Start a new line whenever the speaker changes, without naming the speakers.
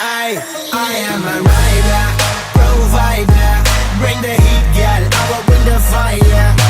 I am a rider, provider. Bring the heat, girl, I will bring the fire.